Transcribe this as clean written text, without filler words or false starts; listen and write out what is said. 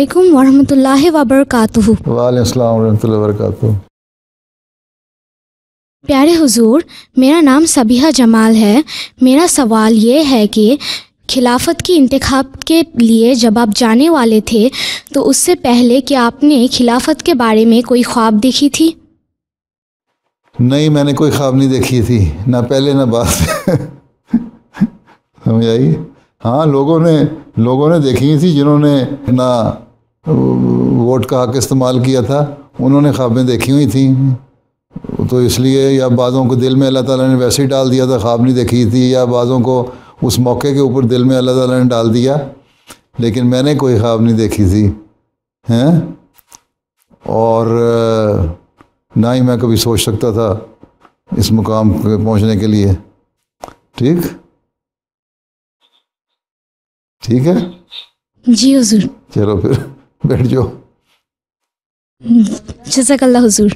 علیکم ورحمۃ اللہ وبرکاتہ۔ وعلیکم السلام ورحمۃ اللہ وبرکاتہ۔ پیارے حضور، میرا نام صبیحہ جمال ہے۔ میرا سوال یہ ہے کہ خلافت کی انتخاب کے لیے جب آپ جانے والے تھے تو اس سے پہلے کیا آپ نے خلافت کے بارے میں کوئی خواب دیکھی تھی؟ نہیں، میں نے کوئی خواب نہیں دیکھی تھی، نہ پہلے نہ بعد۔ سمجھ آئی؟ ہاں، لوگوں نے دیکھی تھی جنہوں نے نہ ووٹ کا حق استعمال کیا تھا، انہوں نے خوابیں دیکھی ہوئی تھیں، تو اس لیے یا بعضوں کو دل میں اللہ تعالیٰ نے ویسے ہی ڈال دیا تھا، خواب نہیں دیکھی تھی، یا بعضوں کو اس موقع کے اوپر دل میں اللہ تعالیٰ نے ڈال دیا، لیکن میں نے کوئی خواب نہیں دیکھی تھی ہیں، اور نہ ہی میں کبھی سوچ سکتا تھا اس مقام پہ پہنچنے کے لیے۔ ٹھیک ہے؟ جی حضور۔ چلو پھر بیٹھ جاؤ۔ جزاک اللہ حضور۔